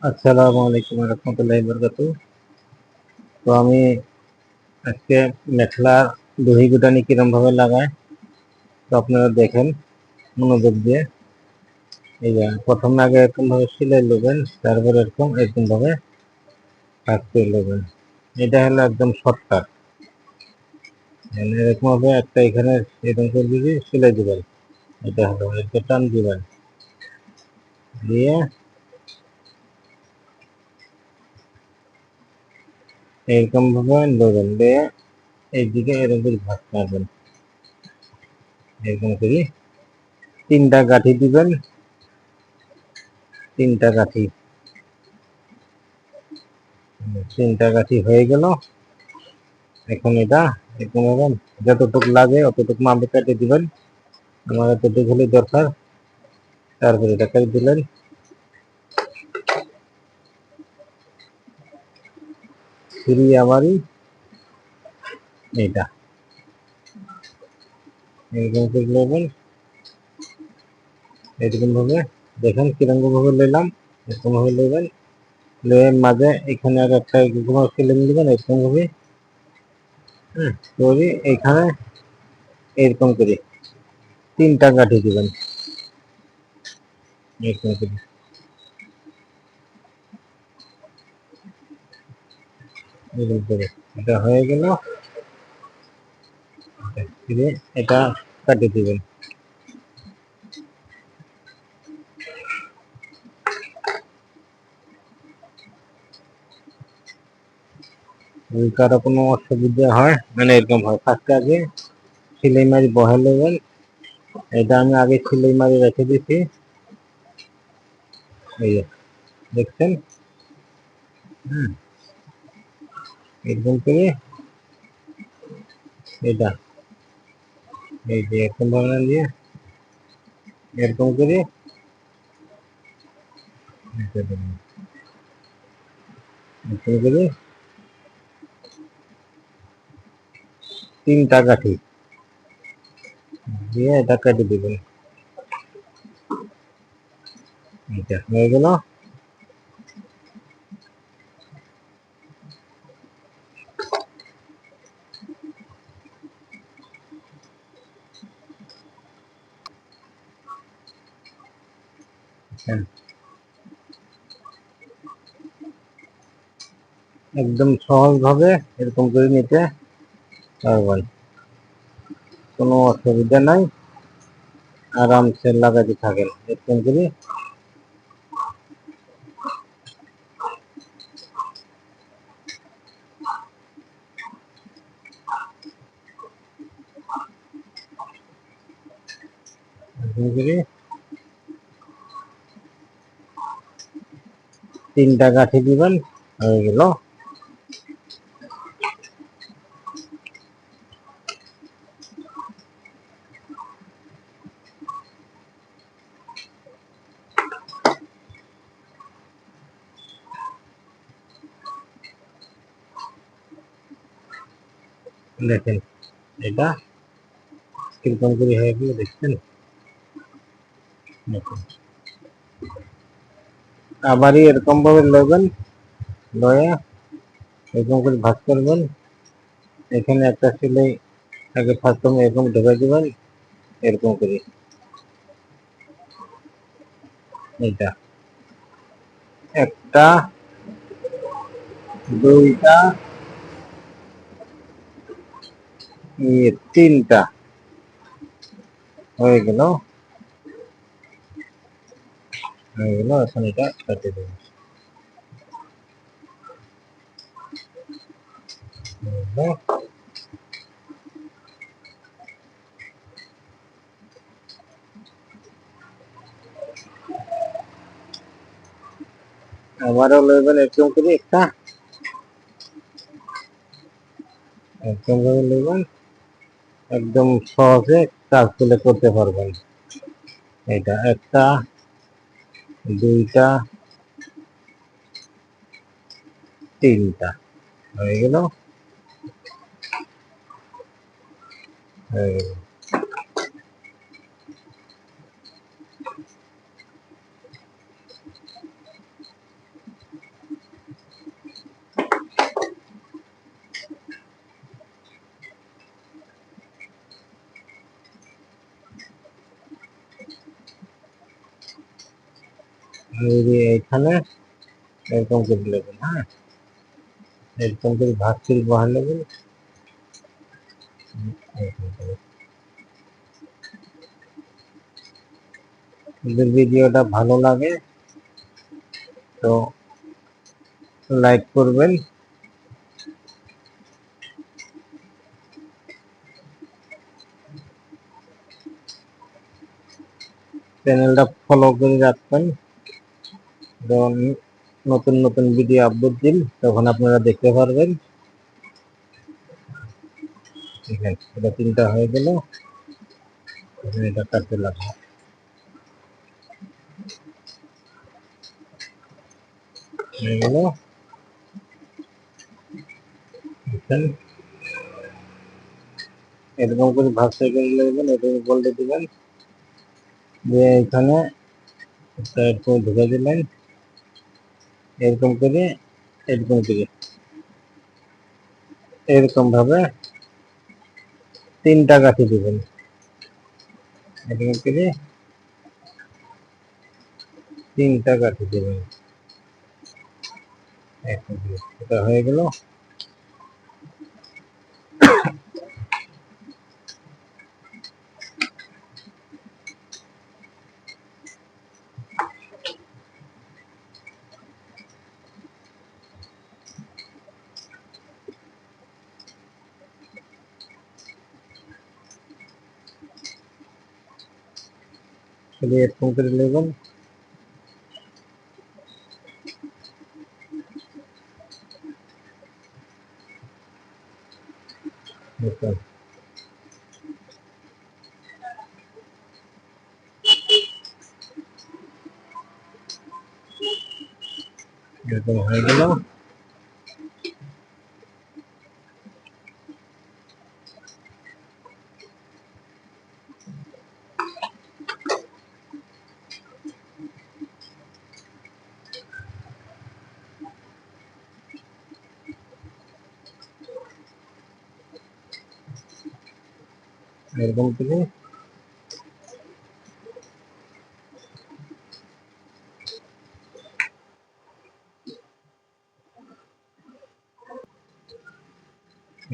আসসালামু আলাইকুম রহমতুল্লাহি বরকাতু। তো আমি আজকে মেখলার দহি গুটানি কিরম ভাবে লাগায় তো আপনারা দেখেন মনোযোগ দিয়ে। এই যে প্রথম আগে এরকম ভাবে সিলাই নেবেন, তারপর এরকম ভাবে কাজ করে নেবেন। এটা হলো একদম শর্টকাট। এরকম ভাবে একটা এখানে এরকম করে দিয়ে সিলাই দিবেন। এটা হলো এটা টান দিবেন, দিয়ে এরকম ভাবে নেবেন, দিয়ে এইদিকে এরকম করে ভাঁজ মারবেন। এরকম করে তিনটা গাঁঠি দিবেন, তিনটা গাঁঠি হয়ে গেল। এখন এটা এরকম যতটুকু লাগে অতটুকু মাপে কেটে দিবেন। আমার এতটুকু হলে দরকার, তারপরে এটা কেটে দিলেন। ফিরি আমারই এইটা এরকম করে নেবেন। এরকম ভাবে দেখেন কিরকম ভাবে নিলাম, এরকম ভাবে নেবেন। মাঝে এখানে আর একটা এরকম ফিলিং দিবেন এরকম ভাবে। করি এখানে এরকম করে তিনটা গাঁঠি দিবেন, এরকম করে। এরকম করে এটা হয়ে গেল। এটা কাটিয়ে দিবেন। যদি কারো কোনো অসুবিধা হয়, মানে এরকম হয়, ফার্স্টে আগে সিলাই মারি বহাই নেবেন। এটা আমি আগে সিলাই মারি রেখে দিচ্ছি, এই যে দেখছেন। এরকম করে এটা এই যে এরকম ভাবে দিয়ে এরকম করে এরকম করে তিনটা কাঠি দিয়ে এটা কেটে দিবেন। এটা হয়ে গেল। একদম সহজ ভাবে এরকম করে নিতে পারবেন, কোনো অসুবিধা নাই। আরামসে লাগাতে থাকেন এরকম করে। এরকম করে তিনটা গাঁঠি দিবেন, হয়ে গেল। দেখেন এটা কিরকম করে হয়ে গেল, দেখছেন। দেখুন আবারই এরকম ভাবে নেবেন, লয়ে এরকম করে ভাঁজ করবেন। এখানে একটা সিলাই আগে প্রথমে এরকম ঢুকে দিবেন, এরকম করে। এটা একটা, দুইটা, তিনটা হয়ে গেল। এখন এটা কেটে দেবেন। আবারও নেবেন এরকম করে একটা, এরকম ভাবে নেবেন। একদম সহজে কাজগুলো করতে পারবেন। এটা একটা, দুইটা, তিনটা হয়ে গেল। হয়ে গেল। এইখানে এরকম করে নেবেন। হ্যাঁ, এরকম করে ভাগ করে বহাল নেবেন। যদি ভিডিওটা ভালো লাগে তো লাইক করবেন, চ্যানেলটা ফলো করে রাখবেন। যখন নতুন নতুন ভিডিও আপলোড দিন তখন আপনারা দেখতে পারবেন। এটা 3টা হয়ে গেল, এটা কাটতে লাগবে। হয়ে গেল, এরকম করে ভাগ করে নেবেন। এটা বলতে দিবেন যে এখানে এরকম ঢুকে দিলেন, এরকম করে এরকম করে এরকম ভাবে 3টা কাঠি দিবেন। এরকম করে 3টা কাঠি দিবেন। এটা হয়ে গেল। এরকম করে নেবেন। এরকম হয়ে গেল। এরকম করে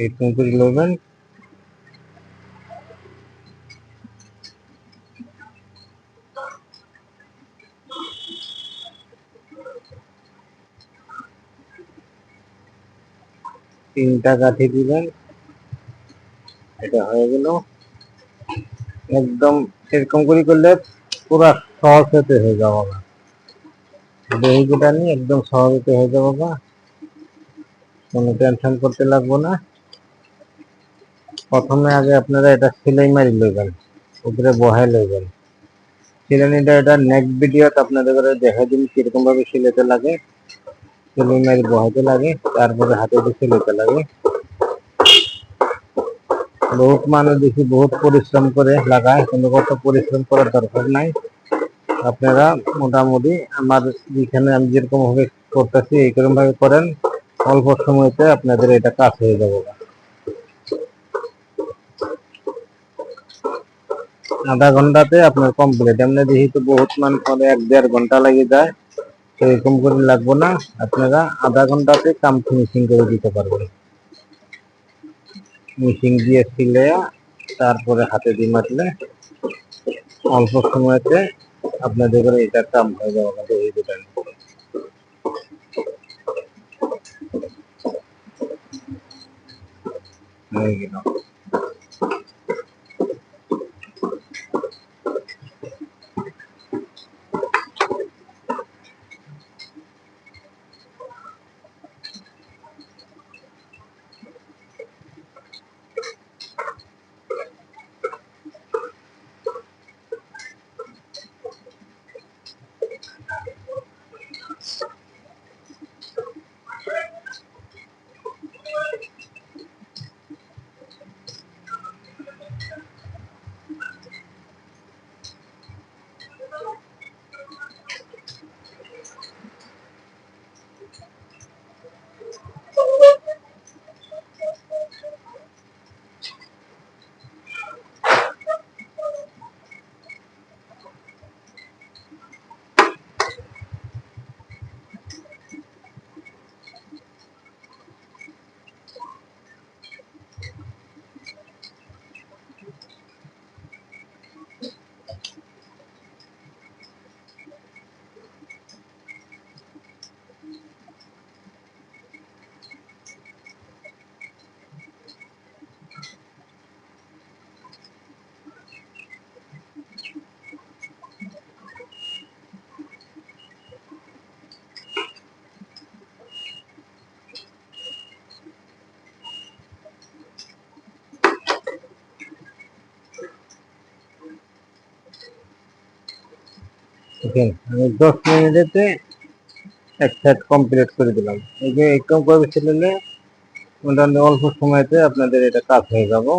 এরকম করে নেবেন। তিনটা কাঠি দিবেন। এটা হয়ে গেল। একদম এরকম করে করলে পুরো সহজ হতে হয়ে যাবো না, দহি গুটা নিয়ে একদম সহজ হতে হয়ে যাবো না, কোনো টেনশন করতে লাগবো না। প্রথমে আগে আপনারা এটা সেলাই মারি লইবেন, উপরে বহাই লইবেন। সিলানিটা এটা নেক্সট ভিডিওতে আপনাদের করে দেখাই দিন কিরকম ভাবে সিলাইতে লাগে, সেলাই মারি বহাইতে লাগে, তারপরে হাতে দিয়ে সিলাইতে লাগে। বহুত মানুষ দেখি বহুত পরিশ্রম করে লাগায়, কিন্তু কত পরিশ্রম করার দরকার নাই। আপনারা মোটামুটি আমার যেখানে আমি যেরকম ভাবে করতেছি এইরকম ভাবে করেন, অল্প সময়তে আপনাদের এটা কাজ হয়ে যাবে। আধা ঘন্টাতে আপনার কমপ্লিট। এমনি দেখি তো বহুত মানুষ 1-1.5 ঘন্টা লেগে যায়, তো এরকম করে লাগবো না, আপনারা আধা ঘন্টাতে কাম ফিনিশিং করে দিতে পারবেন। মেশিন দিয়ে সিলে তারপরে হাতে দিয়ে মারলে অল্প সময়তে আপনাদের করে এটা কাম হয়ে যাবে। এই দোকানে হয়ে গেল। দেখেন আমি 10 মিনিটেতে এক সেট কমপ্লিট করে দিলাম। এই যে এরকম করে ছেলে মোটামুটি অল্প সময়তে আপনাদের এটা কাজ হয়ে যাবো।